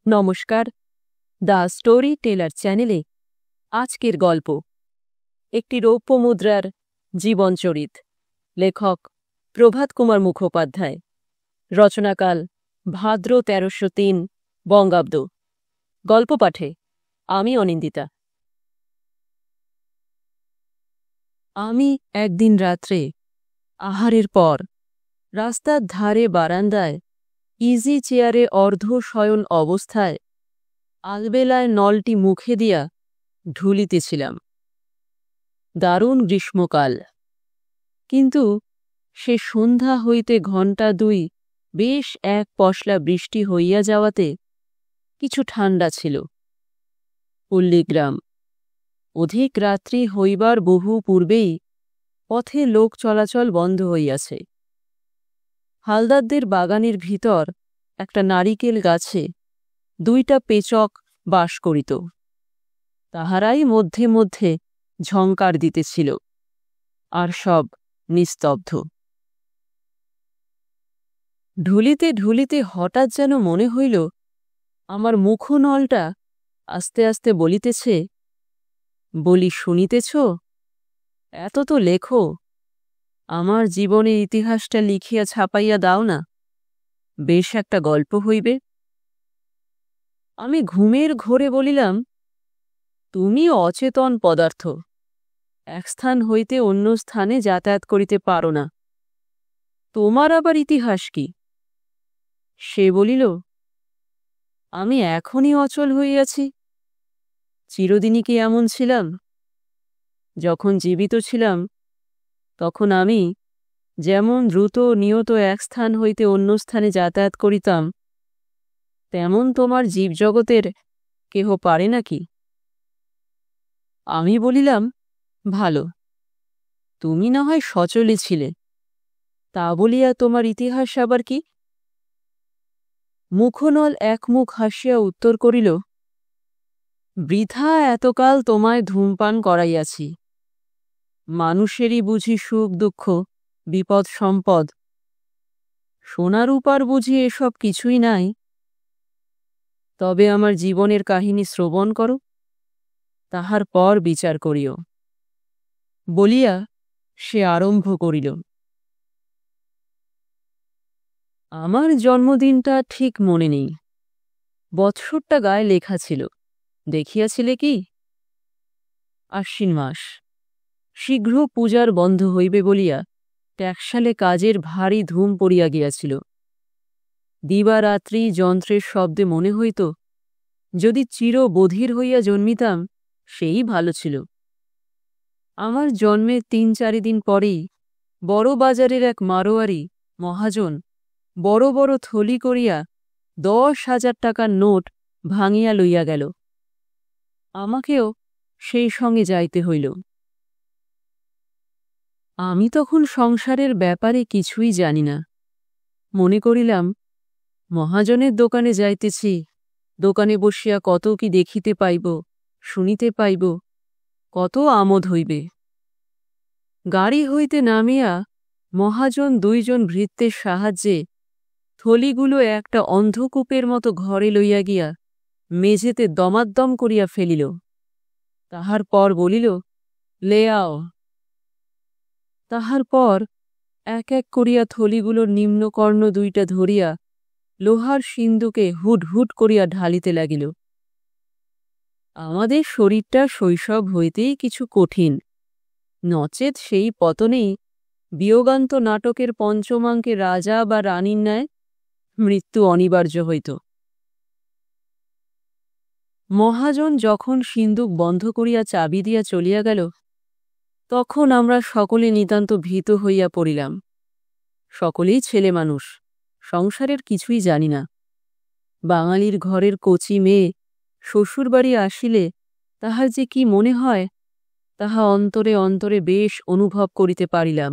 নমস্কার, the story teller চ্যানেলে আজকের গল্প একটি রৌপ্য মুদ্রার জীবনচরিত। লেখক প্রভাত কুমার মুখোপাধ্যায়। রচনাকাল ভাদ্র ১৩০৩ বঙ্গাব্দ। গল্প পাঠে আমি অনিন্দিতা। আমি একদিন রাত্রে আহারের পর রাস্তার ধারে বারান্দায় ইজি চেয়ারে অর্ধশয়ন অবস্থায় আলবেলায় নলটি মুখে দিয়া ঢুলিতেছিলাম। দারুণ গ্রীষ্মকাল, কিন্তু সে সন্ধ্যা হইতে ঘণ্টা দুই বেশ এক পশলা বৃষ্টি হইয়া যাওয়াতে কিছু ঠান্ডা ছিল। পল্লীগ্রাম, অধিক রাত্রি হইবার বহু পূর্বেই পথে লোক চলাচল বন্ধ হইয়াছে। হালদারদের বাগানের ভিতর একটা নারিকেল গাছে দুইটা পেচক বাস করিত। তাহারাই মধ্যে মধ্যে ঝঙ্কার দিতেছিল, আর সব নিস্তব্ধ। ঢুলিতে ঢুলিতে হঠাৎ যেন মনে হইল আমার মুখনলটা আস্তে আস্তে বলিতেছে, বলি শুনিতেছ, এত তো লেখো, আমার জীবনের ইতিহাসটা লিখিয়া ছাপাইয়া দাও না, বেশ একটা গল্প হইবে। আমি ঘুমের ঘোরে বলিলাম, তুমি অচেতন পদার্থ, এক স্থান হইতে অন্য স্থানে যাতায়াত করিতে পারো না, তোমার আবার ইতিহাস কি? সে বলিল, আমি এখনই অচল হইয়াছি, চিরদিনই কি এমন ছিলাম? যখন জীবিত ছিলাম তখন আমি যেমন দ্রুত নিয়ত এক স্থান হইতে অন্য স্থানে যাতায়াত করিতাম, তেমন তোমার জীবজগতের কেহ পারে নাকি? আমি বলিলাম, ভালো, তুমি না হয় সচলে ছিলে, তা বলিয়া তোমার ইতিহাস আবার কি? মুখনল একমুখ হাসিয়া উত্তর করিল, বৃথা এতকাল তোমায় ধূমপান করাইয়াছি, মানুষেরই বুঝি সুখ দুঃখ, বিপদ সম্পদ, সোনারূপার বুঝি এসব কিছুই নাই? তবে আমার জীবনের কাহিনী শ্রবণ করো, তাহার পর বিচার করিও। বলিয়া সে আরম্ভ করিল। আমার জন্মদিনটা ঠিক মনে নেই, বৎসরটা গায়ে লেখা ছিল, দেখিয়াছিলে কি? আশ্বিন মাস, শীঘ্র পূজার বন্ধ হইবে বলিয়া ট্যাক্সালে কাজের ভারী ধুম পড়িয়া গিয়াছিল। দিবারাত্রি যন্ত্রের শব্দে মনে হইত যদি চির বধির হইয়া জন্মিতাম সেই ভালো ছিল। আমার জন্মের ৩-৪ দিন পরেই বড় বাজারের এক মারোয়ারি মহাজন বড় বড় থলি করিয়া ১০,০০০ টাকার নোট ভাঙিয়া লইয়া গেল। আমাকেও সেই সঙ্গে যাইতে হইল। আমি তখন সংসারের ব্যাপারে কিছুই জানি না। মনে করিলাম, মহাজনের দোকানে যাইতেছি, দোকানে বসিয়া কত কি দেখিতে পাইব, শুনিতে পাইব, কত আমোদ হইবে। গাড়ি হইতে নামিয়া মহাজন ২ জন ভৃত্যের সাহায্যে থলিগুলো একটা অন্ধকূপের মতো ঘরে লইয়া গিয়া মেঝেতে দমাদ্দম করিয়া ফেলিল। তাহার পর বলিল, লেয়াও। তাহার পর এক এক করিয়া থলিগুলোর নিম্নকর্ণ ২টা ধরিয়া লোহার সিন্দুকে হুট হুট করিয়া ঢালিতে লাগিল। আমাদের শরীরটা শৈশব হইতেই কিছু কঠিন, নচেত সেই পতনেই বিয়োগান্ত নাটকের পঞ্চমাঙ্কে রাজা বা রানীর ন্যায় মৃত্যু অনিবার্য হইত। মহাজন যখন সিন্দুক বন্ধ করিয়া চাবি দিয়া চলিয়া গেল, তখন আমরা সকলে নিতান্ত ভীত হইয়া পড়িলাম। সকলেই ছেলে মানুষ, সংসারের কিছুই জানি না। বাঙালির ঘরের কচি মেয়ে শ্বশুরবাড়ি আসিলে তাহার যে কি মনে হয়, তাহা অন্তরে অন্তরে বেশ অনুভব করিতে পারিলাম।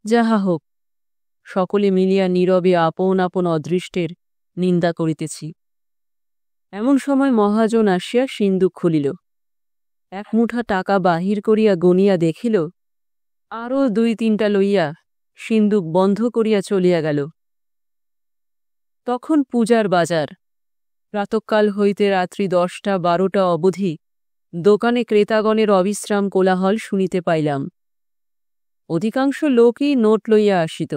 যাহা হোক, সকলে মিলিয়া নীরবে আপন আপন অদৃষ্টের নিন্দা করিতেছি। এমন সময় মহাজন আসিয়া সিন্দুক খুলিল, এক মুঠা টাকা বাহির করিয়া গনিয়া দেখিল, আরও ২-৩টা লইয়া সিন্দুক বন্ধ করিয়া চলিয়া গেল। তখন পূজার বাজার, প্রাতঃকাল হইতে রাত্রি 10টা-12টা অবধি দোকানে ক্রেতাগণের অবিশ্রাম কোলাহল শুনিতে পাইলাম। অধিকাংশ লোকই নোট লইয়া আসিত।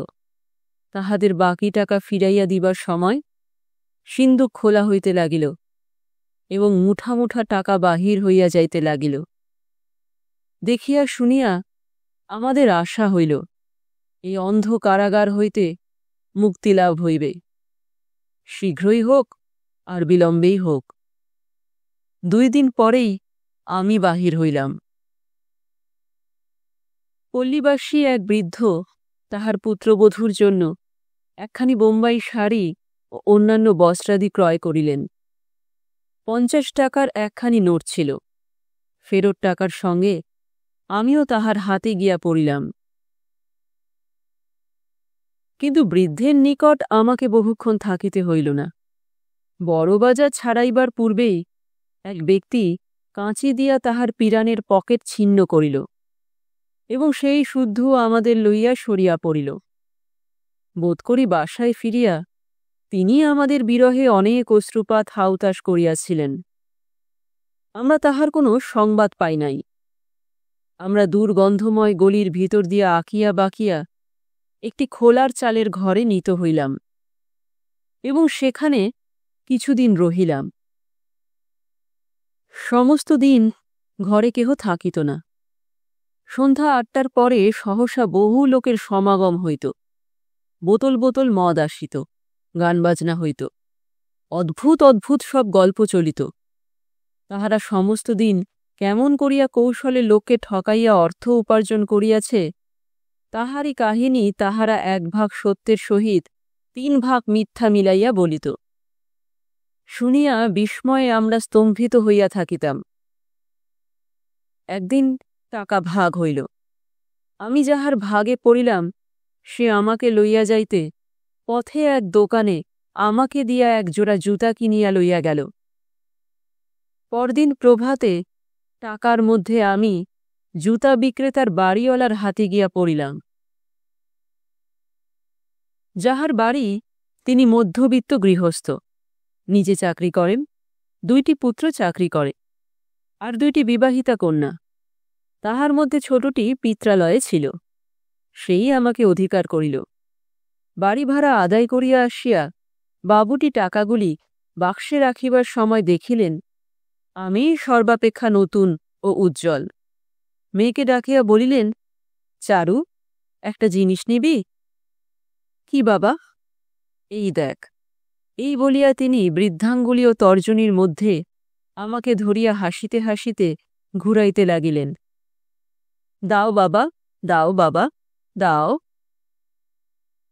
তাহাদের বাকি টাকা ফিরাইয়া দিবার সময় সিন্দুক খোলা হইতে লাগিল এবং মুঠা মুঠা টাকা বাহির হইয়া যাইতে লাগিল। দেখিয়া শুনিয়া আমাদের আশা হইল, এই অন্ধ কারাগার হইতে মুক্তিলাভ হইবে। শীঘ্রই হোক আর বিলম্বেই হোক। 2 দিন পরেই আমি বাহির হইলাম। পল্লীবাসী এক বৃদ্ধ তাহার পুত্রবধূর জন্য একখানি বোম্বাই শাড়ি ও অন্যান্য বস্ত্রাদি ক্রয় করিলেন। 50 টাকার একখানি নোট ছিল। ফেরত টাকার সঙ্গে আমিও তাহার হাতে গিয়া পড়িলাম। কিন্তু বৃদ্ধের নিকট আমাকে বহুক্ষণ থাকিতে হইল না। বড়বাজার ছাড়াইবার পূর্বেই এক ব্যক্তি কাঁচি দিয়া তাহার পিরানের পকেট ছিন্ন করিল এবং সেই শুদ্ধ আমাদের লইয়া সরিয়া পড়িল। বোধ করি বাসায় ফিরিয়া তিনি আমাদের বিরহে অনেক অশ্রুপাত হাউতাস করিয়াছিলেন। আমরা তাহার কোনো সংবাদ পাই নাই। আমরা দুর্গন্ধময় গলির ভিতর দিয়া আঁকিয়া বাকিয়া একটি খোলার চালের ঘরে নীত হইলাম এবং সেখানে কিছুদিন রহিলাম। সমস্ত দিন ঘরে কেহ থাকিত না। সন্ধ্যা 8টার পরে সহসা বহু লোকের সমাগম হইত। বোতল বোতল মদ আসিত, গান বাজনা হইত, অদ্ভুত অদ্ভুত সব গল্প চলিত। তাহারা সমস্ত দিন কেমন করিয়া কৌশলে লোককে ঠকাইয়া অর্থ উপার্জন করিয়াছে, তাহারই কাহিনী তাহারা 1 ভাগ সত্যের সহিত 3 ভাগ মিথ্যা মিলাইয়া বলিত। শুনিয়া বিস্ময়ে আমরা স্তম্ভিত হইয়া থাকিতাম। একদিন টাকা ভাগ হইল। আমি যাহার ভাগে পড়িলাম সে আমাকে লইয়া যাইতে পথে এক দোকানে আমাকে দিয়া 1 জোড়া জুতা কিনিয়া লইয়া গেল। পরদিন প্রভাতে টাকার মধ্যে আমি জুতা বিক্রেতার বাড়িওয়ালার হাতে গিয়া পড়িলাম। যাহার বাড়ি তিনি মধ্যবিত্ত গৃহস্থ, নিজে চাকরি করেন, 2টি পুত্র চাকরি করে, আর 2টি বিবাহিতা কন্যা। তাহার মধ্যে ছোটটি পিত্রালয়ে ছিল। সেই আমাকে অধিকার করিল। বাড়ি ভাড়া আদায় করিয়া আসিয়া বাবুটি টাকাগুলি বাক্সে রাখিবার সময় দেখিলেন আমি সর্বাপেক্ষা নতুন ও উজ্জ্বল। মেয়েকে ডাকিয়া বলিলেন, চারু, একটা জিনিস নিবি? কি বাবা? এই দেখ। এই বলিয়া তিনি বৃদ্ধাঙ্গুলি ও তর্জনীর মধ্যে আমাকে ধরিয়া হাসিতে হাসিতে ঘুরাইতে লাগিলেন। দাও বাবা, দাও বাবা, দাও।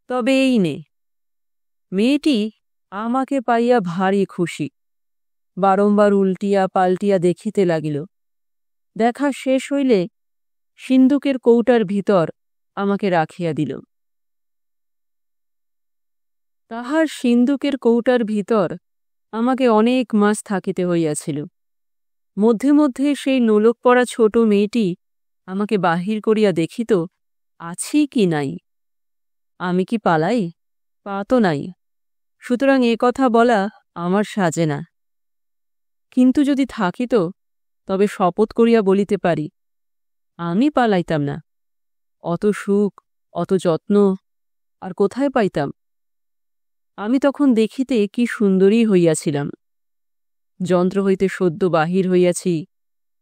তবে এই নে। মেয়েটি আমাকে পাইয়া ভারী খুশি। বারংবার উল্টিয়া পাল্টিয়া দেখিতে লাগিল। দেখা শেষ হইলে সিন্দুকের কৌটার ভিতর আমাকে রাখিয়া দিল। তাহার সিন্দুকের কৌটার ভিতর আমাকে অনেক মাস থাকিতে হইয়াছিল। মধ্যে মধ্যে সেই নোলক পড়া ছোট মেয়েটি আমাকে বাহির করিয়া দেখিত আছি কি নাই। আমি কি পালাই? পা তো নাই। সুতরাং এ কথা বলা আমার সাজে না। কিন্তু যদি থাকিত তবে শপথ করিয়া বলিতে পারি আমি পালাইতাম না। অত সুখ, অত যত্ন আর কোথায় পাইতাম? আমি তখন দেখিতে কি সুন্দরী হইয়াছিলাম। যন্ত্র হইতে সদ্য বাহির হইয়াছি,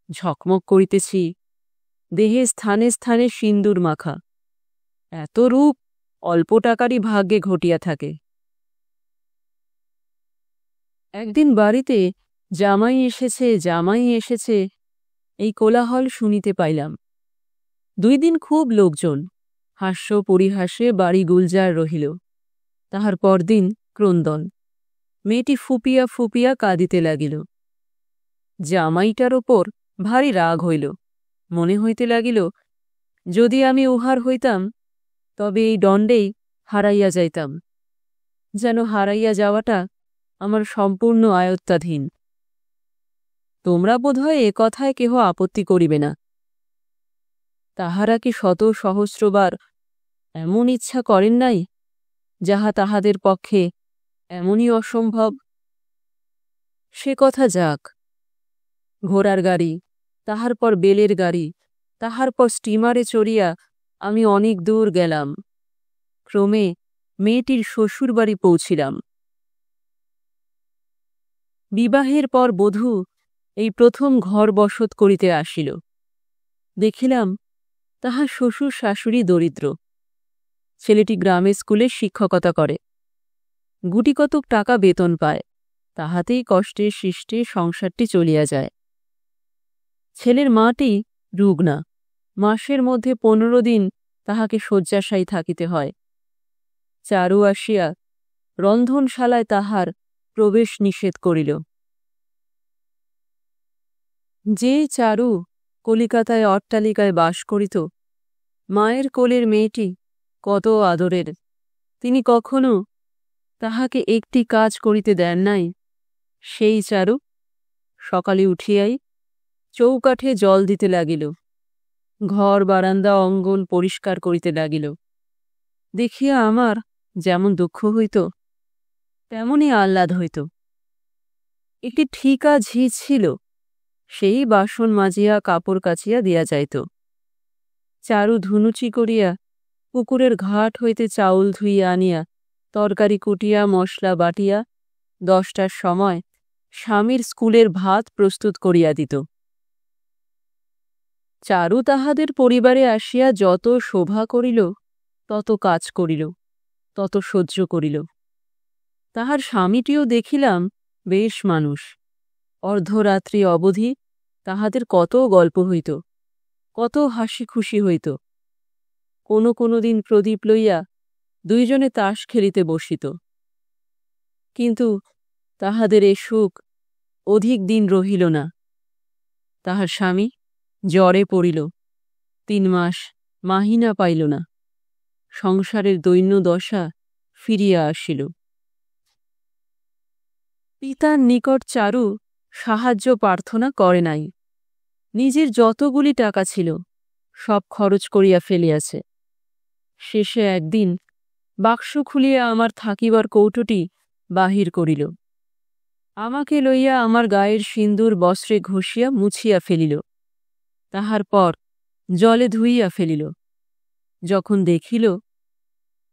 ঝকমক করিতেছি, দেহে স্থানে স্থানে সিন্দুর মাখা। এত রূপ অল্প টাকারই ভাগ্যে ঘটিয়া থাকে। একদিন বাড়িতে জামাই এসেছে, জামাই এসেছে, এই কোলাহল শুনিতে পাইলাম। 2 দিন খুব লোকজন, হাস্য পরিহাসে বাড়ি গুলজার রহিল। তাহার পরদিন ক্রন্দন। মেয়েটি ফুপিয়া ফুপিয়া কাঁদিতে লাগিল। জামাইটার ওপর ভারী রাগ হইল। মনে হইতে লাগিল যদি আমি উহার হইতাম তবে এই দণ্ডেই হারাইয়া যাইতাম। যেন হারাইয়া যাওয়াটা আমার সম্পূর্ণ আয়ত্তাধীন। তোমরা বোধহয় এ কথায় কেহ আপত্তি করিবে না। তাহারা কি শত সহস্রবার এমন ইচ্ছা করেন নাই যাহা তাহাদের পক্ষে এমনই অসম্ভব? সে কথা যাক। ঘোড়ার গাড়ি, তাহার পর বেলের গাড়ি, তাহার পর স্টিমারে চড়িয়া আমি অনেক দূর গেলাম। ক্রমে মেয়েটির শ্বশুরবাড়ি পৌঁছিলাম। বিবাহের পর বধূ এই প্রথম ঘর বসত করিতে আসিল। দেখিলাম তাহার শ্বশুর শাশুড়ি দরিদ্র। ছেলেটি গ্রামের স্কুলে শিক্ষকতা করে, গুটিকতক টাকা বেতন পায়, তাহাতেই কষ্টে শিষ্টে সংসারটি চলিয়া যায়। ছেলের মাটি রুগ্না, মাসের মধ্যে 15 দিন তাহাকে শয্যাশায়ী থাকিতে হয়। চারু আসিয়া রন্ধনশালায় তাহার প্রবেশ নিষেধ করিল। যে চারু কলিকাতায় অট্টালিকায় বাস করিত, মায়ের কোলের মেয়েটি কত আদরের, তিনি কখনো তাহাকে একটি কাজ করিতে দেন নাই। সেই চারু সকালে উঠিয়াই চৌকাঠে জল দিতে লাগিল, ঘর বারান্দা অঙ্গন পরিষ্কার করিতে লাগিল। দেখিয়া আমার যেমন দুঃখ হইত, তেমনই আহ্লাদ হইত। একটি ঠিকা ঝি ছিল, সেই বাসন মাজিয়া কাপড় কাচিয়া দিয়া যাইত। চারু ধুনুচি করিয়া পুকুরের ঘাট হইতে চাউল ধুইয়া আনিয়া তরকারি কুটিয়া মশলা বাটিয়া 10টার সময় স্বামীর স্কুলের ভাত প্রস্তুত করিয়া দিত। চারু তাহাদের পরিবারে আসিয়া যত শোভা করিল, তত কাজ করিল, তত সহ্য করিল। তাহার স্বামীটিও দেখিলাম বেশ মানুষ। অর্ধরাত্রি অবধি তাহাদের কত গল্প হইত, কত হাসি খুশি হইত। কোনো দিন প্রদীপ লইয়া দুইজনে তাস খেলিতে বসিত। কিন্তু তাহাদের এ সুখ অধিক দিন রহিল না। তাহার স্বামী জ্বরে পড়িল, 3 মাস মাহিনা পাইল না। সংসারের দৈন্য দশা ফিরিয়া আসিল। পিতার নিকট চারু সাহায্য প্রার্থনা করে নাই। নিজের যতগুলি টাকা ছিল সব খরচ করিয়া ফেলিয়াছে। শেষে একদিন বাক্স খুলিয়া আমার থাকিবার কৌটোটি বাহির করিল। আমাকে লইয়া আমার গায়ের সিন্দুর বস্ত্রে ঘষিয়া মুছিয়া ফেলিল, তাহার পর জলে ধুইয়া ফেলিল। যখন দেখিল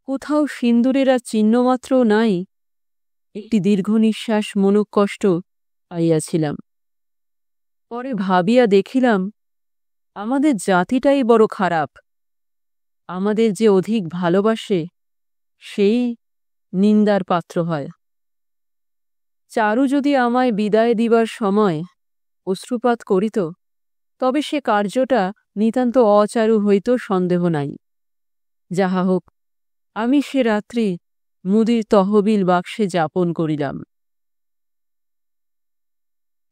কোথাও সিন্দুরের আর চিহ্নমাত্রও নাই, একটি দীর্ঘ নিঃশ্বাস মনোকষ্ট পাইয়াছিলাম। পরে ভাবিয়া দেখিলাম আমাদের জাতিটাই বড় খারাপ। আমাদের যে অধিক ভালোবাসে সেই নিন্দার পাত্র হয়। চারু যদি আমায় বিদায় দিবার সময় অশ্রুপাত করিত, তবে সে কার্যটা নিতান্ত অচারু হইত, সন্দেহ নাই। যাহা হোক, আমি সে রাত্রি মুদির তহবিল বাক্সে যাপন করিলাম।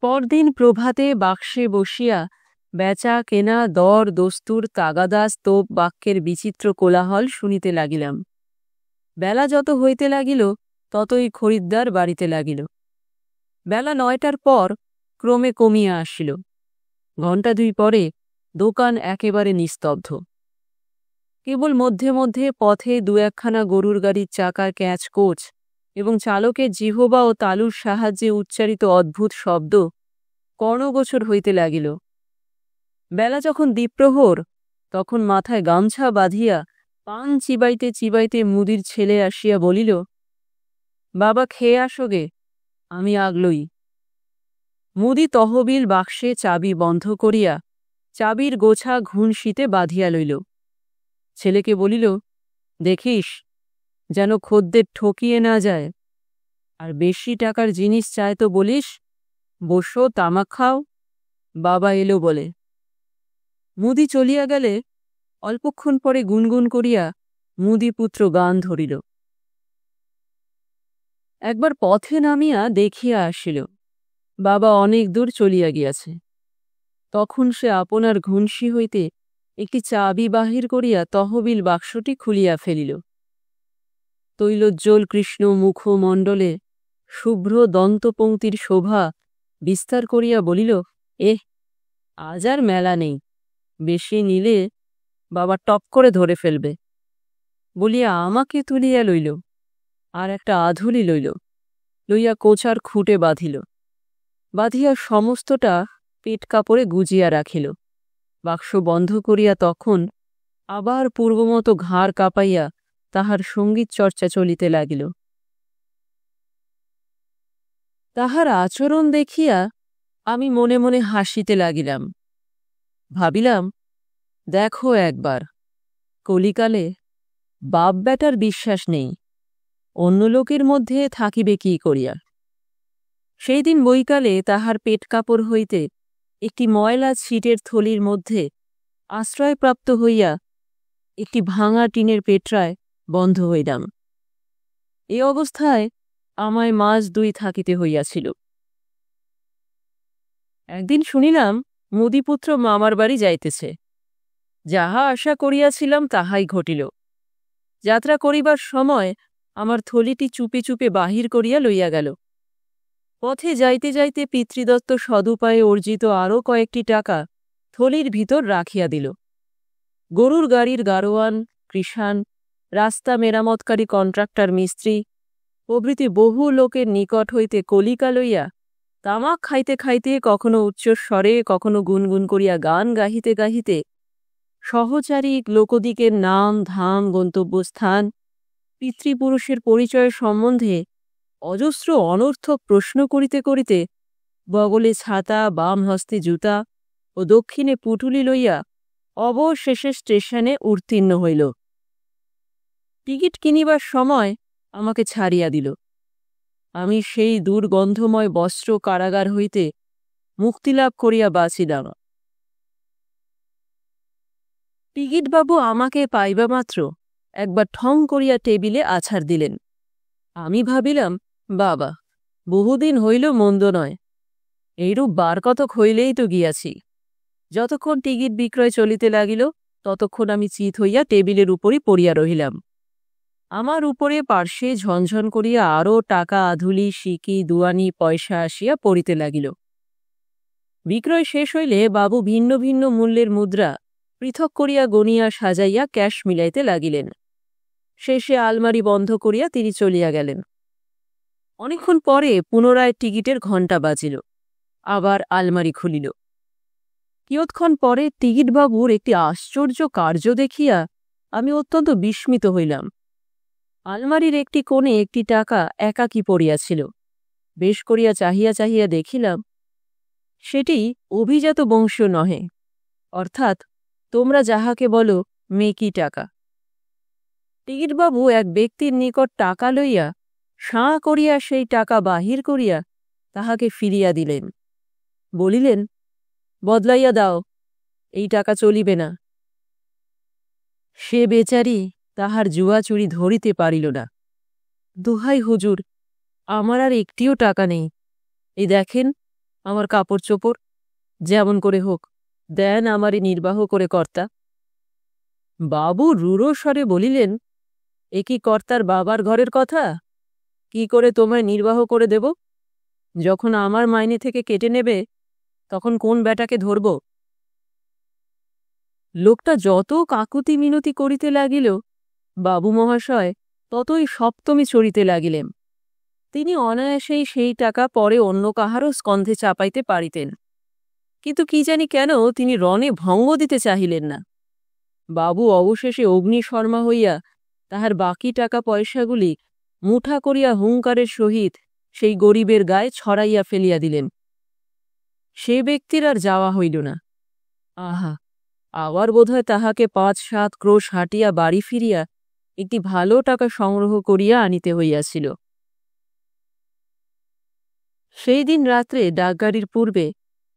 পরদিন প্রভাতে বাক্সে বসিয়া বেচা কেনা দর দস্তুর তাগাদা স্তোপ বাক্যের বিচিত্র কোলাহল শুনিতে লাগিলাম। বেলা যত হইতে লাগিল ততই খরিদ্দার বাড়িতে লাগিল। বেলা 9টার পর ক্রমে কমিয়া আসিল। ঘণ্টা 2 পরে দোকান একেবারে নিস্তব্ধ। কেবল মধ্যে মধ্যে পথে 2-1খানা গরুর গাড়ির চাকার ক্যাঁচ কোচ এবং চালকের জিহবা ও তালুর সাহায্যে উচ্চারিত অদ্ভুত শব্দ কর্ণগোচর হইতে লাগিল। বেলা যখন দ্বিপ্রহর, তখন মাথায় গামছা বাঁধিয়া পান চিবাইতে চিবাইতে মুদির ছেলে আসিয়া বলিল, বাবা খেয়ে আসো গে, আমি আগলই। মুদি তহবিল বাক্সে চাবি বন্ধ করিয়া চাবির গোছা ঘুণশিতে বাঁধিয়া লইল। ছেলেকে বলিল, দেখিস যেন খদ্দের ঠকিয়ে না যায়, আর বেশি টাকার জিনিস চায় তো বলিস, বসো তামাক খাও, বাবা এলো বলে। মুদি চলিয়া গেলে অল্পক্ষণ পরে গুনগুন করিয়া মুদিপুত্র গান ধরিল। একবার পথে নামিয়া দেখিয়া আসিল বাবা অনেক দূর চলিয়া গিয়াছে। তখন সে আপনার ঘুণসি হইতে একটি চাবি বাহির করিয়া তহবিল বাক্সটি খুলিয়া ফেলিল। তৈলোজ্জ্বল কৃষ্ণ মুখমণ্ডলে শুভ্র দন্তপংক্তির শোভা বিস্তার করিয়া বলিল, আজ আর মেলা নেই, বেশি নিলে বাবা টপ করে ধরে ফেলবে। বলিয়া আমাকে তুলিয়া লইল, আর একটা আধুলি লইয়া কোচার খুঁটে বাঁধিল। বাঁধিয়া সমস্তটা পেট কাপড়ে গুজিয়া রাখিল। বাক্স বন্ধ করিয়া তখন আবার পূর্বমতো ঘাড় কাঁপাইয়া তাহার সঙ্গীত চর্চা চলিতে লাগিল। তাহার আচরণ দেখিয়া আমি মনে মনে হাসিতে লাগিলাম। ভাবিলাম, দেখো একবার, কলিকালে বাপ বেটার বিশ্বাস নেই, অন্য লোকের মধ্যে থাকিবে কি করিয়া। সেই দিন বৈকালে তাহার পেট কাপড় হইতে একটি ময়লা ছিটের থলির মধ্যে আশ্রয়প্রাপ্ত হইয়া একটি ভাঙা টিনের পেটরায় বন্ধ হইলাম। এ অবস্থায় আমায় মাস 2 থাকিতে হইয়াছিল। একদিন শুনিলাম মুদিপুত্র মামার বাড়ি যাইতেছে। যাহা আশা করিয়াছিলাম তাহাই ঘটিল। যাত্রা করিবার সময় আমার থলিটি চুপে চুপে বাহির করিয়া লইয়া গেল। পথে যাইতে যাইতে পিতৃদত্ত সদুপায়ে অর্জিত আরও কয়েকটি টাকা থলির ভিতর রাখিয়া দিল। গরুর গাড়ির গাড়োয়ান, কৃষাণ, রাস্তা মেরামতকারী কন্ট্রাক্টর মিস্ত্রি প্রভৃতি বহু লোকের নিকট হইতে কলিকা লইয়া তামাক খাইতে খাইতে কখনো উচ্চস্বরে কখনো গুনগুন করিয়া গান গাহিতে গাহিতে সহচারী লোকদিকের নাম ধাম গন্তব্যস্থান পিতৃপুরুষের পরিচয় সম্বন্ধে অজস্র অনর্থক প্রশ্ন করিতে করিতে বগলে ছাতা, বাম হস্তে জুতা ও দক্ষিণে পুটুলি লইয়া অবশেষে স্টেশনে উত্তীর্ণ হইল। টিকিট কিনিবার সময় আমাকে ছাড়িয়া দিল। আমি সেই দুর্গন্ধময় বস্ত্র কারাগার হইতে মুক্তিলাভ করিয়া বাঁচিলাম। টিকিটবাবু আমাকে পাইবা মাত্র একবার ঠং করিয়া টেবিলে আছাড় দিলেন। আমি ভাবিলাম, বাবা, বহুদিন হইল মন্দ নয়, এইরূপ বার কতক হইলেই তো গিয়াছি। যতক্ষণ টিকিট বিক্রয় চলিতে লাগিল ততক্ষণ আমি চিত হইয়া টেবিলের উপরই পড়িয়া রহিলাম। আমার উপরে পার্শ্বে ঝনঝন করিয়া আরও টাকা, আধুলি, সিকি, দুয়ানি পয়সা আসিয়া পড়িতে লাগিল। বিক্রয় শেষ হইলে বাবু ভিন্ন ভিন্ন মূল্যের মুদ্রা পৃথক করিয়া গনিয়া সাজাইয়া ক্যাশ মিলাইতে লাগিলেন। শেষে আলমারি বন্ধ করিয়া তিনি চলিয়া গেলেন। অনেকক্ষণ পরে পুনরায় টিকিটের ঘণ্টা বাজিল। আবার আলমারি খুলিল। কিয়ৎক্ষণ পরে টিকিটবাবুর একটি আশ্চর্য কার্য দেখিয়া আমি অত্যন্ত বিস্মিত হইলাম। আলমারির একটি কোণে একটি টাকা একাকী পড়িয়াছিল। বেশ করিয়া চাহিয়া চাহিয়া দেখিলাম সেটি অভিজাত বংশীয় নহে, অর্থাৎ তোমরা যাহাকে বলো মেকি টাকা। টিকিটবাবু এক ব্যক্তির নিকট টাকা লইয়া সাঁ করিয়া সেই টাকা বাহির করিয়া তাহাকে ফিরিয়া দিলেন। বলিলেন, বদলাইয়া দাও, এই টাকা চলিবে না। সে বেচারি তাহার জুয়া চুরি ধরিতে পারিল না। দোহাই হুজুর, আমার আর একটিও টাকা নেই, এই দেখেন আমার কাপড় চোপড়, যেমন করে হোক দেন আমারে নির্বাহ করে কর্তা। বাবু রূঢ় স্বরে বলিলেন, এ কি কর্তার বাবার ঘরের কথা? কি করে তোমায় নির্বাহ করে দেব? যখন আমার মাইনে থেকে কেটে নেবে তখন কোন বেটাকে ধরব? লোকটা যত কাকুতি মিনতি করিতে লাগিল বাবু মহাশয় ততই সপ্তমী চড়িতে লাগিলেন। তিনি অনায়াসেই সেই টাকা পরে অন্য কাহারও স্কন্ধে চাপাইতে পারিতেন, কিন্তু কি জানি কেন তিনি রণে ভঙ্গ দিতে চাহিলেন না। বাবু অবশেষে অগ্নিশর্মা হইয়া তাহার বাকি টাকা পয়সাগুলি মুঠা করিয়া হুঙ্কারের সহিত সেই গরিবের গায়ে ছড়াইয়া ফেলিয়া দিলেন। সে ব্যক্তির আর যাওয়া হইল না। আহা, আবার বোধহয় তাহাকে 5-7 ক্রোশ হাঁটিয়া বাড়ি ফিরিয়া একটি ভালো টাকা সংগ্রহ করিয়া আনিতে হইয়াছিল। সেই দিন রাত্রে ডাকগাড়ির পূর্বে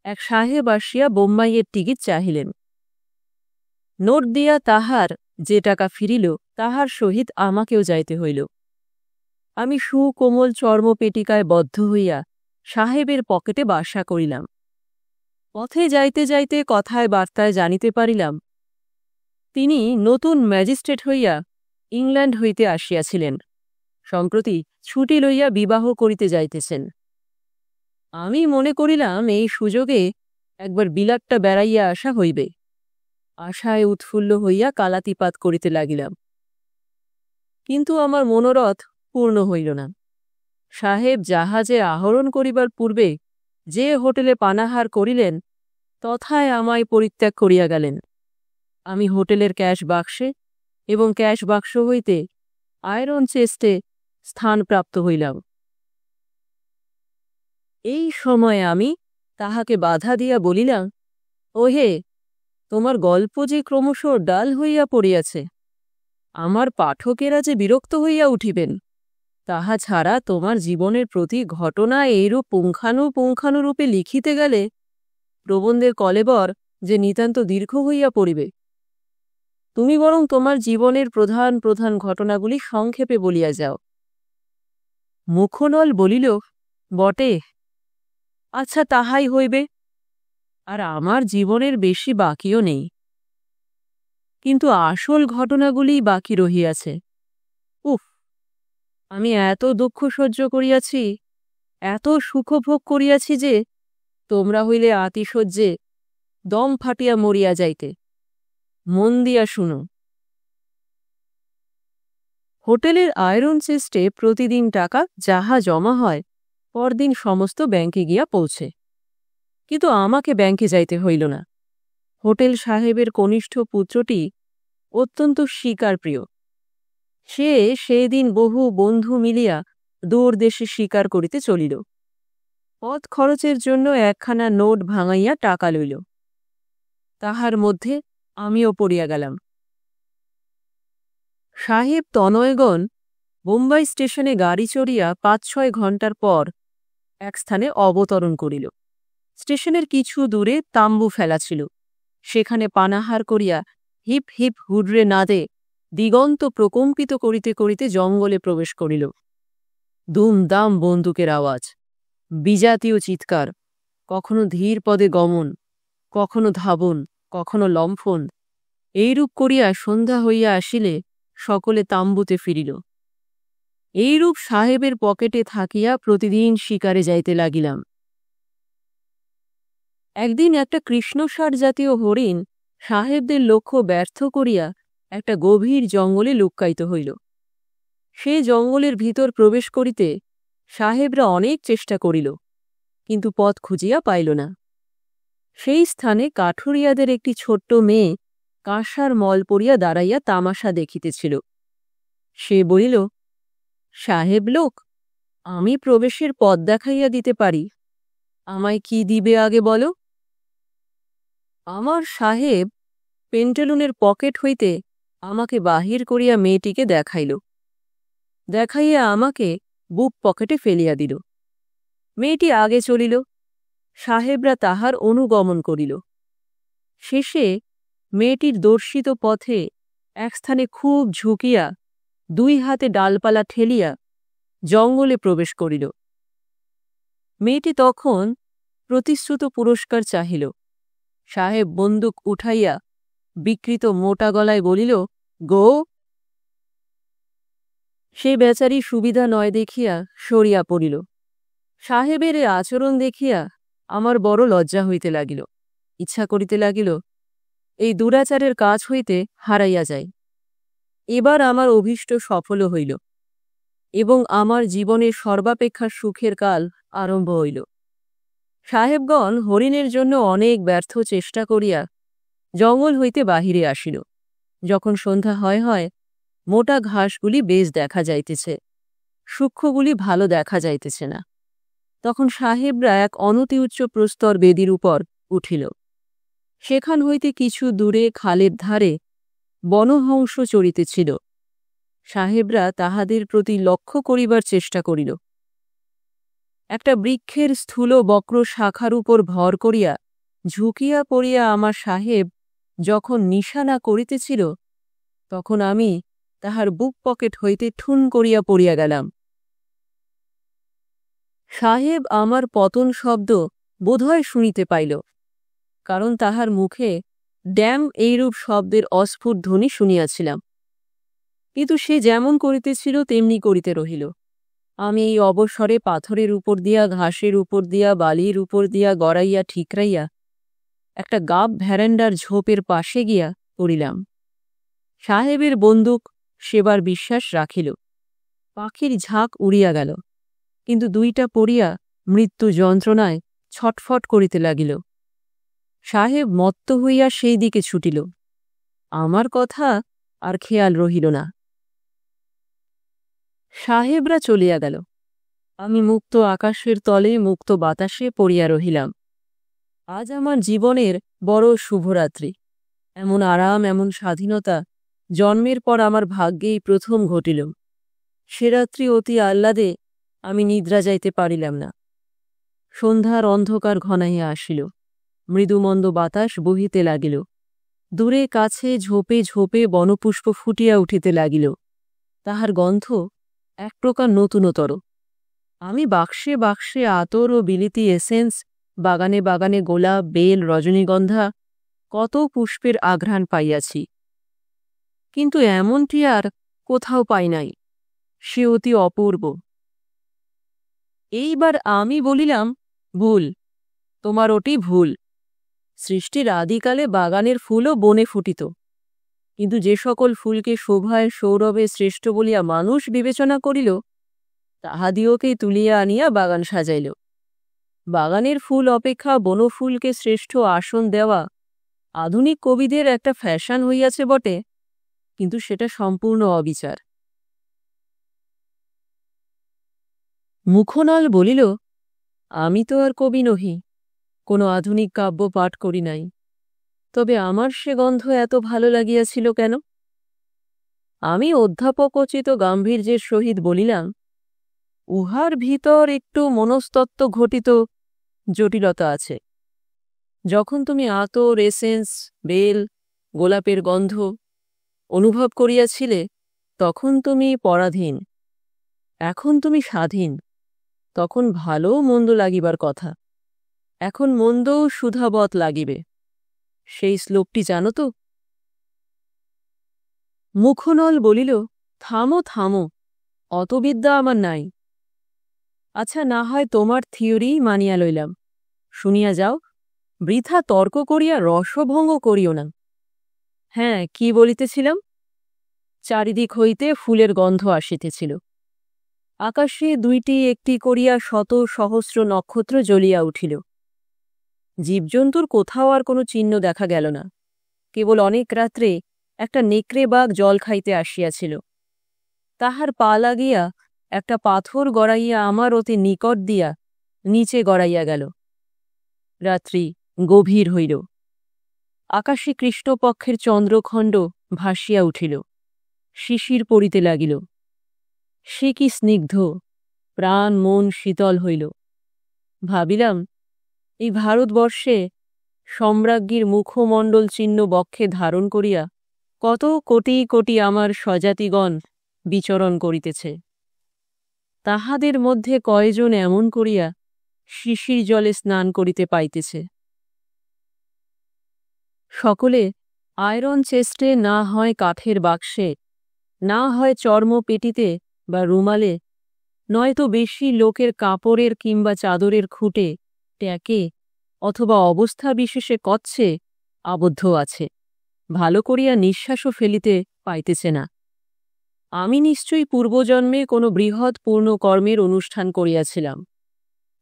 এক সাহেব আসিয়া বোম্বাইয়ের টিকিট চাহিলেন। নোট দিয়া তাহার যে টাকা ফিরিল তাহার সহিত আমাকেও যাইতে হইল। আমি সুকোমল চর্মপেটিকায় বদ্ধ হইয়া সাহেবের পকেটে বাসা করিলাম। পথে যাইতে যাইতে কথায় বার্তায় জানিতে পারিলাম তিনি নতুন ম্যাজিস্ট্রেট হইয়া ইংল্যান্ড হইতে আসিয়াছিলেন, সম্প্রতি ছুটি লইয়া বিবাহ করিতে যাইতেছেন। আমি মনে করিলাম এই সুযোগে একবার বিলাটটা বেড়াইয়া আসা হইবে। আশায় উৎফুল্ল হইয়া কালাতিপাত করিতে লাগিলাম, কিন্তু আমার মনোরথ পূর্ণ হইল না। সাহেব জাহাজে আহরণ করিবার পূর্বে যে হোটেলে পানাহার করিলেন তথায় আমায় পরিত্যাগ করিয়া গেলেন। আমি হোটেলের ক্যাশ বাক্সে এবং ক্যাশ বাক্স হইতে আয়রন চেস্টে স্থানপ্রাপ্ত হইলাম। এই সময়ে আমি তাহাকে বাধা দিয়া বলিলাম, ওহে, তোমার গল্প যে ক্রমশ ডাল হইয়া পড়িয়াছে, আমার পাঠকেরা যে বিরক্ত হইয়া উঠিবেন, তাহা ছাড়া তোমার জীবনের প্রতি ঘটনা এইরূপ পুঙ্খানুপুঙ্খানুরূপে লিখিতে গেলে প্রবন্ধের কলেবর যে নিতান্ত দীর্ঘ হইয়া পড়িবে। তুমি বরং তোমার জীবনের প্রধান প্রধান ঘটনাগুলি সংক্ষেপে বলিয়া যাও। মুখনল বলিল, বটে, আচ্ছা তাহাই হইবে। আর আমার জীবনের বেশি বাকিও নেই, কিন্তু আসল ঘটনাগুলিই বাকি রহিয়াছে। উফ, আমি এত দুঃখ সহ্য করিয়াছি, এত সুখভোগ করিয়াছি যে তোমরা হইলে আতিশয্যে দম ফাটিয়া মরিয়া যাইতে। মন দিয়া শুনো। হোটেলের আয়রন চেস্টে প্রতিদিন টাকা যাহা জমা হয় পরদিন সমস্ত ব্যাংকে গিয়া পৌঁছে, কিন্তু আমাকে ব্যাংকে যাইতে হইল না। হোটেল সাহেবের কনিষ্ঠ পুত্রটি অত্যন্ত শিকারপ্রিয়। সে সেদিন বহু বন্ধু মিলিয়া দূর দেশে শিকার করিতে চলিল। পথ খরচের জন্য একখানা নোট ভাঙাইয়া টাকা লইল। তাহার মধ্যে আমিও পড়িয়া গেলাম। সাহেব তনয়গণ বোম্বাই স্টেশনে গাড়ি চড়িয়া ৫-৬ ঘণ্টার পর এক স্থানে অবতরণ করিল। স্টেশনের কিছু দূরে তাম্বু ফেলা ছিল। সেখানে পানাহার করিয়া হিপ হিপ হুডরে নাদে দিগন্ত প্রকম্পিত করিতে করিতে জঙ্গলে প্রবেশ করিল। দুমদাম বন্দুকের আওয়াজ, বিজাতীয় চিৎকার, কখনো ধীর পদে গমন, কখনো ধাবন, কখনো লম্ফন। এইরূপ করিয়া সন্ধ্যা হইয়া আসিলে সকলে তাম্বুতে ফিরিল। এইরূপ সাহেবের পকেটে থাকিয়া প্রতিদিন শিকারে যাইতে লাগিলাম। একদিন একটা কৃষ্ণসার জাতীয় হরিণ সাহেবদের লক্ষ্য ব্যর্থ করিয়া একটা গভীর জঙ্গলে লুক্কায়িত হইল। সে জঙ্গলের ভিতর প্রবেশ করিতে সাহেবরা অনেক চেষ্টা করিল, কিন্তু পথ খুঁজিয়া পাইল না। সেই স্থানে কাঠুরিয়াদের একটি ছোট্ট মেয়ে কাঁসার মল পরিয়া দাঁড়াইয়া তামাশা দেখিতেছিল। সে বলিল, সাহেব লোক, আমি প্রবেশের পথ দেখাইয়া দিতে পারি, আমায় কি দিবে আগে বলো। আমার সাহেব পেন্টালুনের পকেট হইতে আমাকে বাহির করিয়া মেয়েটিকে দেখাইল। দেখাইয়া আমাকে বুক পকেটে ফেলিয়া দিল। মেয়েটি আগে চলিল, সাহেবরা তাহার অনুগমন করিল। শেষে মেয়েটির দর্শিত পথে এক স্থানে খুব ঝুঁকিয়া 2 হাতে ডালপালা ঠেলিয়া জঙ্গলে প্রবেশ করিল। মেয়েটি তখন প্রতিশ্রুত পুরস্কার চাহিল। সাহেব বন্দুক উঠাইয়া বিকৃত মোটা গলায় বলিল, গো। সে বেচারি সুবিধা নয় দেখিয়া সরিয়া পড়িল। সাহেবের এ আচরণ দেখিয়া আমার বড় লজ্জা হইতে লাগিল। ইচ্ছা করিতে লাগিল এই দুরাচারের কাজ হইতে হারাইয়া যায়। এবার আমার অভীষ্ট সফল হইল এবং আমার জীবনের সর্বাপেক্ষা সুখের কাল আরম্ভ হইল। সাহেবগণ হরিণের জন্য অনেক ব্যর্থ চেষ্টা করিয়া জঙ্গল হইতে বাহিরে আসিল। যখন সন্ধ্যা হয় হয় মোটা ঘাসগুলি বেশ দেখা যাইতেছে, সূক্ষ্মগুলি ভালো দেখা যাইতেছে না, তখন সাহেবরা এক অনতি উচ্চ প্রস্তর বেদির উপর উঠিল। সেখান হইতে কিছু দূরে খালের ধারে বনহংস চরিতেছিল। সাহেবরা তাহাদের প্রতি লক্ষ্য করিবার চেষ্টা করিল। একটা বৃক্ষের স্থূল বক্র শাখার উপর ভর করিয়া ঝুঁকিয়া পড়িয়া আমার সাহেব যখন নিশানা করিতেছিল, তখন আমি তাহার বুক পকেট হইতে ঠুন করিয়া পড়িয়া গেলাম। সাহেব আমার পতন শব্দ বোধহয় শুনিতে পাইল, কারণ তাহার মুখে ড্যাম এইরূপ শব্দের অস্ফুট ধ্বনি শুনিয়াছিলাম। কিন্তু সে যেমন করিতেছিল তেমনি করিতে রহিল। আমি এই অবসরে পাথরের উপর দিয়া, ঘাসের উপর দিয়া, বালির উপর দিয়া গড়াইয়া ঠিকরাইয়া একটা গাব ভ্যারান্ডার ঝোপের পাশে গিয়া পড়িলাম। সাহেবের বন্দুক সেবার বিশ্বাস রাখিল। পাখির ঝাঁক উড়িয়া গেল, কিন্তু 2টা পড়িয়া মৃত্যু যন্ত্রণায় ছটফট করিতে লাগিল। সাহেব মত্ত হইয়া সেই দিকে ছুটিল। আমার কথা আর খেয়াল রহিল না। সাহেবরা চলিয়া গেল। আমি মুক্ত আকাশের তলে মুক্ত বাতাসে পড়িয়া রহিলাম। আজ আমার জীবনের বড় শুভরাত্রি। এমন আরাম, এমন স্বাধীনতা জন্মের পর আমার ভাগ্যেই প্রথম ঘটিল। সে রাত্রি অতি আহ্লাদে আমি নিদ্রা যাইতে পারিলাম না। সন্ধ্যার অন্ধকার ঘনাইয়া আসিল। মৃদুমন্দ বাতাস বহিতে লাগিল। দূরে কাছে ঝোপে ঝোপে বনপুষ্প ফুটিয়া উঠিতে লাগিল। তাহার গন্ধ এক প্রকার নতুনতর। আমি বাক্সে বাক্সে আতর ও বিলিতি এসেন্স, বাগানে বাগানে গোলাপ, বেল, রজনীগন্ধা, কত পুষ্পের আঘ্রাণ পাইয়াছি, কিন্তু এমনটি আর কোথাও পাই নাই। সে অতি অপূর্ব। এইবার আমি বলিলাম, ভুল, তোমার ওটি ভুল। সৃষ্টির আদিকালে বাগানের ফুলও বনে ফুটিত, কিন্তু যে সকল ফুলকে শোভায় সৌরভে শ্রেষ্ঠ বলিয়া মানুষ বিবেচনা করিল, তাহাদিওকেই তুলিয়া আনিয়া বাগান সাজাইল। বাগানের ফুল অপেক্ষা বনফুলকে শ্রেষ্ঠ আসন দেওয়া আধুনিক কবিদের একটা ফ্যাশন হইয়াছে বটে, কিন্তু সেটা সম্পূর্ণ অবিচার। মুখনল বলিল, আমি তো আর কবি নহি, কোনো আধুনিক কাব্য পাঠ করি নাই, তবে আমার সে গন্ধ এত ভালো লাগিয়াছিল কেন? আমি অধ্যাপকোচিত গাম্ভীর্যের সহিত বলিলাম, উহার ভিতর একটু মনস্তত্ত্ব ঘটিত জটিলতা আছে। যখন তুমি আতর, এসেন্স, বেল, গোলাপের গন্ধ অনুভব করিয়াছিলে, তখন তুমি পরাধীন। এখন তুমি স্বাধীন। তখন ভালো মন্দ লাগিবার কথা, এখন মন্দও সুধাবৎ লাগিবে। সেই শ্লোকটি জানো তো? মুখনল বলিল, থামো থামো, অত বিদ্যা আমার নাই। আচ্ছা, না হয় তোমার থিওরিই মানিয়া লইলাম। শুনিয়া যাও, বৃথা তর্ক করিয়া রসভঙ্গ করিও না। হ্যাঁ, কি বলিতেছিলাম? চারিদিক হইতে ফুলের গন্ধ আসিতেছিল। আকাশে দুইটি একটি করিয়া শত সহস্র নক্ষত্র জ্বলিয়া উঠিল। জীবজন্তুর কোথাও আর কোনো চিহ্ন দেখা গেল না। কেবল অনেক রাত্রে একটা নেকড়ে বাঘ জল খাইতে আসিয়াছিল। তাহার পা লাগিয়া একটা পাথর গড়াইয়া আমার অতি নিকট দিয়া নিচে গড়াইয়া গেল। রাত্রি গভীর হইল। আকাশে কৃষ্ণপক্ষের চন্দ্রখণ্ড ভাসিয়া উঠিল। শিশির পড়িতে লাগিল। সে কি স্নিগ্ধ! প্রাণ মন শীতল হইল। ভাবিলাম, এই ভারতবর্ষে সম্রাজ্ঞীর মুখমণ্ডল চিহ্ন বক্ষে ধারণ করিয়া কত কোটি কোটি আমার স্বজাতিগণ বিচরণ করিতেছে। তাহাদের মধ্যে কয়জন এমন করিয়া শিশির জলে স্নান করিতে পাইতেছে। সকলে আয়রন চেস্টে, না হয় কাঠের বাক্সে, না হয় চর্ম পেটিতে বা রুমালে, নয়তো বেশি লোকের কাপড়ের কিংবা চাদরের খুঁটে, ট্যাকে অথবা অবস্থা বিশেষে কচ্ছে আবদ্ধ আছে। ভালো করিয়া নিঃশ্বাসও ফেলিতে পাইতেছে না। আমি নিশ্চয়ই পূর্বজন্মে কোনো বৃহৎ পূর্ণ কর্মের অনুষ্ঠান করিয়াছিলাম।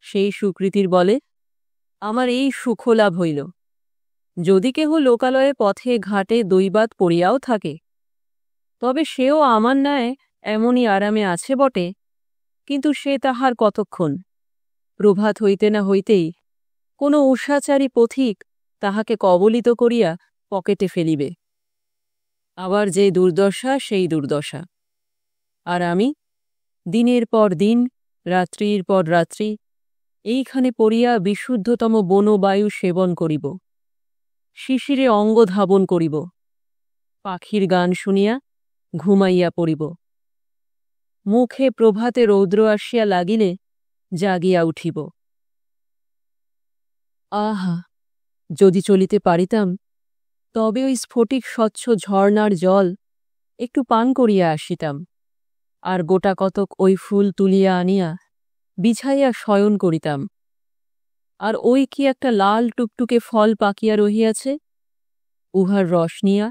সেই সুকৃতির বলে আমার এই সুখলাভ হইল। যদি কেহ লোকালয়ে পথে ঘাটে দৈবাত পড়িয়াও থাকে, তবে সেও আমার ন্যায় এমনই আরামে আছে বটে, কিন্তু সে তাহার কতক্ষণ? প্রভাত হইতে না হইতেই কোনো উষাচারী পথিক তাহাকে কবলিত করিয়া পকেটে ফেলিবে। আবার যে দুর্দশা সেই দুর্দশা। আর আমি দিনের পর দিন, রাত্রির পর রাত্রি এইখানে পড়িয়া বিশুদ্ধতম বনবায়ু সেবন করিব, শিশিরে অঙ্গ ধাবন করিব, পাখির গান শুনিয়া ঘুমাইয়া পড়িব। মুখে প্রভাতে রৌদ্র আসিয়া লাগিলে জাগিয়া উঠিব। আহা, যদি চলিতে পারিতাম, তবে ওই স্ফটিক স্বচ্ছ ঝর্ণার জল একটু পান করিয়া আসিতাম, আর গোটা কতক ওই ফুল তুলিয়া আনিয়া বিছাইয়া শয়ন করিতাম। আর ওই কি একটা লাল টুকটুকে ফল পাকিয়া রহিয়াছে, উহার রস নিয়া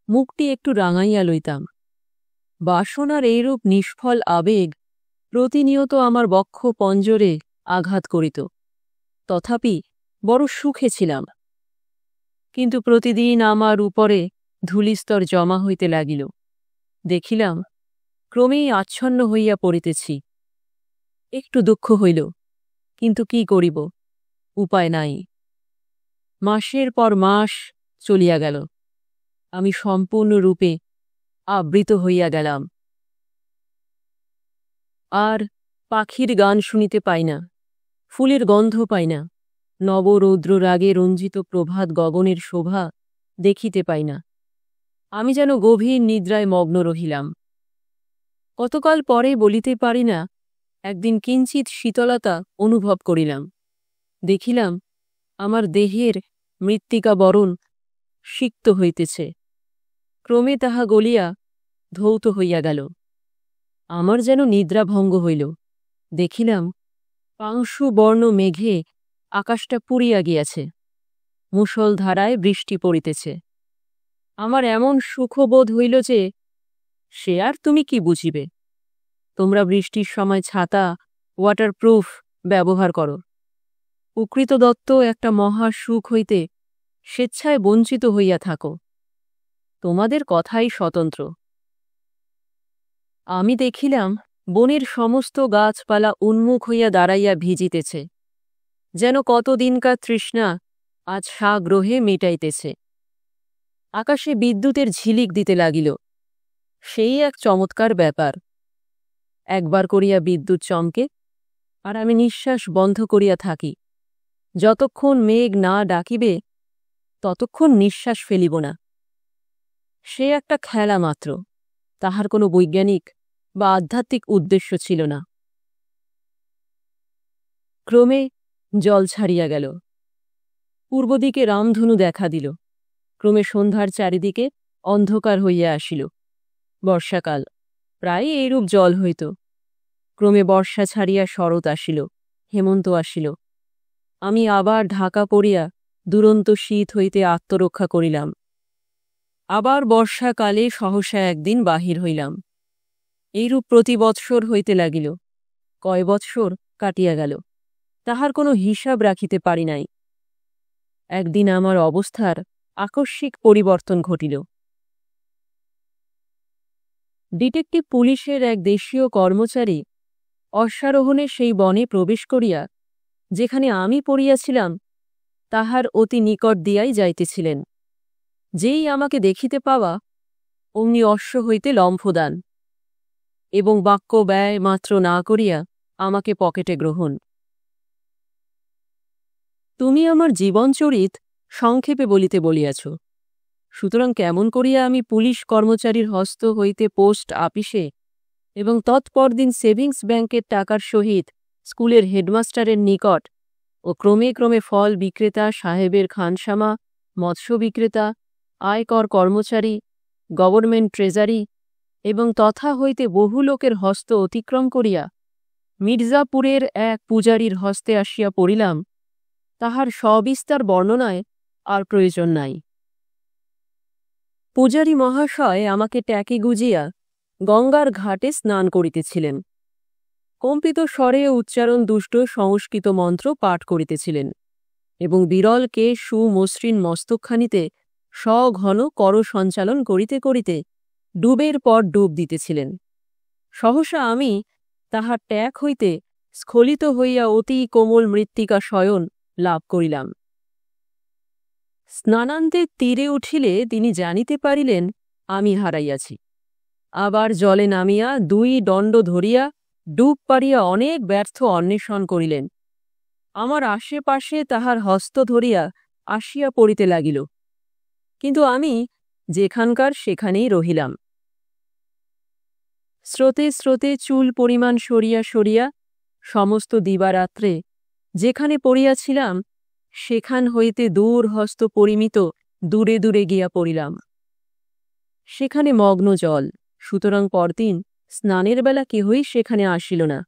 মুখটি একটু রাঙাইয়া লইতাম। বাসনার এইরূপ নিষ্ফল আবেগ প্রতিনিয়ত আমার বক্ষ পঞ্জরে আঘাত করিত। তথাপি বড় সুখে ছিলাম। কিন্তু প্রতিদিন আমার উপরে ধূলিস্তর জমা হইতে লাগিল। দেখিলাম ক্রমেই আচ্ছন্ন হইয়া পড়িতেছি। একটু দুঃখ হইল, কিন্তু কি করিব, উপায় নাই। মাসের পর মাস চলিয়া গেল। আমি সম্পূর্ণরূপে আবৃত হইয়া গেলাম। আর পাখির গান শুনিতে পাই না, ফুলের গন্ধ পাই না, নবরৌদ্র রাগে রঞ্জিত প্রভাত গগনের শোভা দেখিতে পাই না। আমি যেন গভীর নিদ্রায় মগ্ন রহিলাম। কতকাল পরে বলিতে পারি না, একদিন কিঞ্চিৎ শীতলতা অনুভব করিলাম। দেখিলাম আমার দেহের মৃত্তিকা বরণ সিক্ত হইতেছে। ক্রমে তাহা গলিয়া ধৌত হইয়া গেল। আমার যেন নিদ্রাভঙ্গ হইল। দেখিলাম পাংশু বর্ণ মেঘে আকাশটা পুড়িয়া গিয়াছে। মুষলধারায় বৃষ্টি পড়িতেছে। আমার এমন সুখবোধ হইল যে, সে আর তুমি কি বুঝিবে? তোমরা বৃষ্টির সময় ছাতা, ওয়াটারপ্রুফ ব্যবহার করো। প্রকৃত দত্ত একটা মহা সুখ হইতে স্বেচ্ছায় বঞ্চিত হইয়া থাকো। তোমাদের কথাই স্বতন্ত্র। আমি দেখিলাম বনের সমস্ত গাছপালা উন্মুখ হইয়া দাঁড়াইয়া ভিজিতেছে, যেন কতদিনকার তৃষ্ণা আজ সাগ্রহে মেটাইতেছে। আকাশে বিদ্যুতের ঝিলিক দিতে লাগিল। সেই এক চমৎকার ব্যাপার। একবার করিয়া বিদ্যুৎ চমকে, আর আমি নিঃশ্বাস বন্ধ করিয়া থাকি। যতক্ষণ মেঘ না ডাকিবে ততক্ষণ নিঃশ্বাস ফেলিব না। সে একটা খেলা মাত্র, তাহার কোনো বৈজ্ঞানিক বা আধ্যাত্মিক উদ্দেশ্য ছিল না। ক্রমে জল ছাড়িয়া গেল। পূর্বদিকে রামধনু দেখা দিল। ক্রমে সন্ধ্যার চারিদিকে অন্ধকার হইয়া আসিল। বর্ষাকাল, প্রায় এইরূপ জল হইত। ক্রমে বর্ষা ছাড়িয়া শরৎ আসিল, হেমন্ত আসিল। আমি আবার ঢাকা পড়িয়া দুরন্ত শীত হইতে আত্মরক্ষা করিলাম। আবার বর্ষাকালে সহসা একদিন বাহির হইলাম। এইরূপ প্রতি বৎসর হইতে লাগিল। কয় বৎসর কাটিয়া গেল, তাহার কোনো হিসাব রাখিতে পারি নাই। একদিন আমার অবস্থার আকস্মিক পরিবর্তন ঘটিল। ডিটেকটিভ পুলিশের এক দেশীয় কর্মচারী অশ্বারোহণে সেই বনে প্রবেশ করিয়া যেখানে আমি পড়িয়াছিলাম তাহার অতি নিকট দিয়াই যাইতেছিলেন। যেই আমাকে দেখিতে পাওয়া, অমনি অশ্ব হইতে লম্ফদান এবং বাক্য ব্যয় মাত্র না করিয়া আমাকে পকেটে গ্রহণ। তুমি আমার জীবনচরিত সংক্ষেপে বলিতে বলিয়াছ, সুতরাং কেমন করিয়া আমি পুলিশ কর্মচারীর হস্ত হইতে পোস্ট আপিসে এবং তৎপরদিন সেভিংস ব্যাংকের টাকার সহিত স্কুলের হেডমাস্টারের নিকট ও ক্রমে ক্রমে ফল বিক্রেতা, সাহেবের খানসামা, মৎস্য বিক্রেতা, আয়কর কর্মচারী, গভর্নমেন্ট ট্রেজারি এবং তথা হইতে বহু লোকের হস্ত অতিক্রম করিয়া মির্জাপুরের এক পূজারীর হস্তে আসিয়া পড়িলাম, তাহার সবিস্তার বর্ণনায় আর প্রয়োজন নাই। পূজারী মহাশয় আমাকে ট্যাকে গুজিয়া গঙ্গার ঘাটে স্নান করিতেছিলেন। কম্পিত স্বরে উচ্চারণ দুষ্ট সংস্কৃত মন্ত্র পাঠ করিতেছিলেন এবং বিরলকে সুমসৃণ মস্তকখানিতে সঘন কর সঞ্চালন করিতে করিতে ডুবের পর ডুব দিতেছিলেন। সহসা আমি তাহার ট্যাক হইতে স্খলিত হইয়া অতি কোমল মৃত্তিকা শয়ন লাভ করিলাম। স্নানান্তে তীরে উঠিলে তিনি জানিতে পারিলেন আমি হারাইয়াছি। আবার জলে নামিয়া দুই দণ্ড ধরিয়া ডুব পাড়িয়া অনেক ব্যর্থ অন্বেষণ করিলেন। আমার আশেপাশে তাহার হস্ত ধরিয়া আসিয়া পড়িতে লাগিল, কিন্তু আমি যেখানকার সেখানেই রহিলাম। স্রোতে স্রোতে চুল পরিমাণ সরিয়া সরিয়া সমস্ত দিবারাত্রে যেখানে পড়িয়াছিলাম সেখান হইতে দূর হস্ত পরিমিত দূরে দূরে গিয়া পড়িলাম। সেখানে মগ্ন জল, সুতরাং পরদিন স্নানের বেলা কেহই সেখানে আসিল না।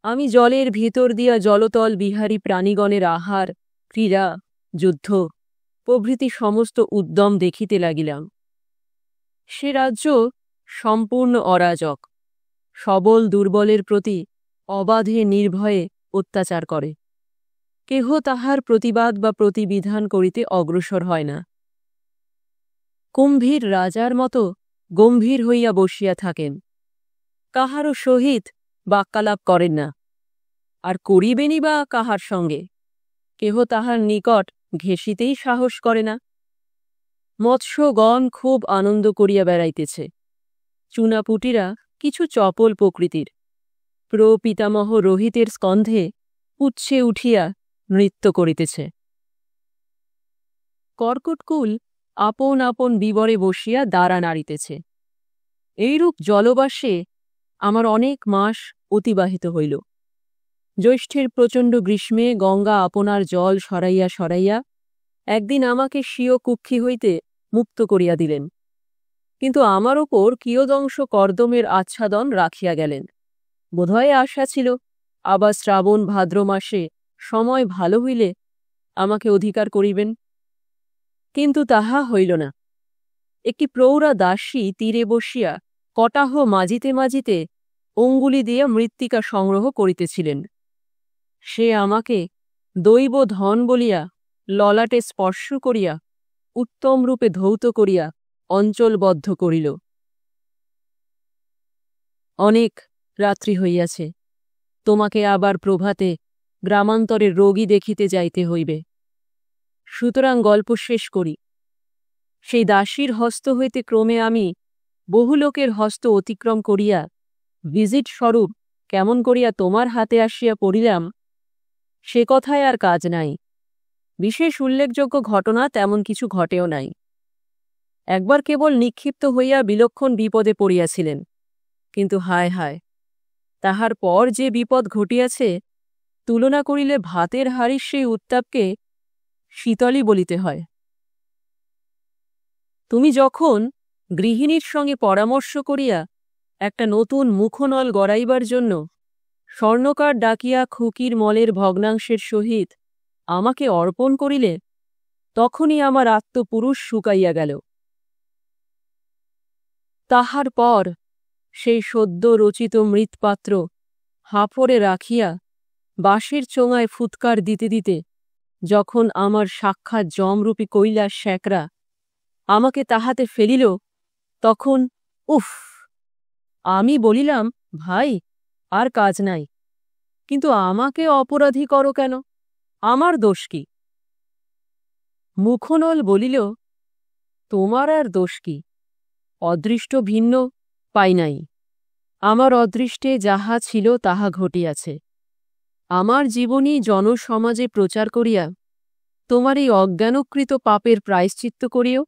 আমি জলের ভিতর দিয়া জলতল বিহারী প্রাণীগণের আহার, ক্রীড়া, যুদ্ধ প্রভৃতি সমস্ত উদ্যম দেখিতে লাগিলাম। সে রাজ্য সম্পূর্ণ অরাজক, সবল দুর্বলের প্রতি অবাধে নির্ভয়ে অত্যাচার করে। কেহ তাহার প্রতিবাদ বা প্রতিবিধান করিতে অগ্রসর হয় না। কুম্ভীর রাজার মতো গম্ভীর হইয়া বসিয়া থাকেন, কাহারও সহিত বাক্যালাপ করেন না, আর করিবেনই বা কাহার সঙ্গে? কেহ তাহার নিকট ঘেঁষিতেই সাহস করে না। মৎস্যগণ খুব আনন্দ করিয়া বেড়াইতেছে। চুনাপুটিরা কিছু চপল প্রকৃতির প্রপিতামহ রোহিতের স্কন্ধে উচ্ছে উঠিয়া নৃত্য করিতেছে। কর্কটকুল আপন আপন বিবরে বসিয়া দ্বারা নাড়িতেছে। এইরূপ জলবাসে আমার অনেক মাস অতিবাহিত হইল। জ্যৈষ্ঠের প্রচণ্ড গ্রীষ্মে গঙ্গা আপনার জল সরাইয়া সরাইয়া একদিন আমাকে স্বীয় কুক্ষি হইতে মুক্ত করিয়া দিলেন, কিন্তু আমার ওপর কিয়দংশ কর্দমের আচ্ছাদন রাখিয়া গেলেন। বোধহয় আশা ছিল আবার শ্রাবণ ভাদ্র মাসে সময় ভালো হইলে আমাকে অধিকার করিবেন, কিন্তু তাহা হইল না। একটি প্রৌঢ়া দাসী তীরে বসিয়া কটাহ মাজিতে মাজিতে অঙ্গুলি দিয়া মৃত্তিকা সংগ্রহ করিতেছিলেন। সে আমাকে দৈব ধন বলিয়া ললাটে স্পর্শ করিয়া উত্তম রূপে ধৌত করিয়া অঞ্চলবদ্ধ করিল। অনেক রাত্রি হইয়াছে, তোমাকে আবার প্রভাতে গ্রামান্তরের রোগী দেখিতে যাইতে হইবে। সুতরাং গল্প শেষ করি। সেই দাসীর হস্ত হইতে ক্রমে আমি বহু লোকের হস্ত অতিক্রম করিয়া ভিজিট স্বরূপ কেমন করিয়া তোমার হাতে আসিয়া পড়িলাম, সে কথায় আর কাজ নাই। বিশেষ উল্লেখযোগ্য ঘটনা তেমন কিছু ঘটেও নাই। একবার কেবল নিক্ষিপ্ত হইয়া বিলক্ষণ বিপদে পড়িয়াছিলেন, কিন্তু হায় হায়, তাহার পর যে বিপদ ঘটিয়াছে তুলনা করিলে ভাতের হাড়ির সেই উত্তাপকে শীতলই বলিতে হয়। তুমি যখন গৃহিণীর সঙ্গে পরামর্শ করিয়া একটা নতুন মুখনল গড়াইবার জন্য স্বর্ণকার ডাকিয়া খুকির মলের ভগ্নাংশের সহিত আমাকে অর্পণ করিলে, তখনই আমার আত্মপুরুষ শুকাইয়া গেল। তাহার পর সেই সদ্য রচিত মৃৎপাত্র হাফরে রাখিয়া বাঁশের চোঙায় ফুৎকার দিতে দিতে যখন আমার সাক্ষাৎ যমরূপী কৈলাস শ্যাকরা আমাকে তাহাতে ফেলিল, তখন উফ! আমি বলিলাম, ভাই, আর কাজ নাই, কিন্তু আমাকে অপরাধী করো কেন? আমার দোষ কি? মুখনল বলিল, তোমার আর দোষ কি? অদৃষ্ট ভিন্ন পাই নাই। আমার অদৃষ্টে যাহা ছিল তাহা ঘটিয়াছে। আমার জীবনী জনসমাজে প্রচার করিয়া তোমার এই অজ্ঞানকৃত পাপের প্রায়শ্চিত্ত করিও।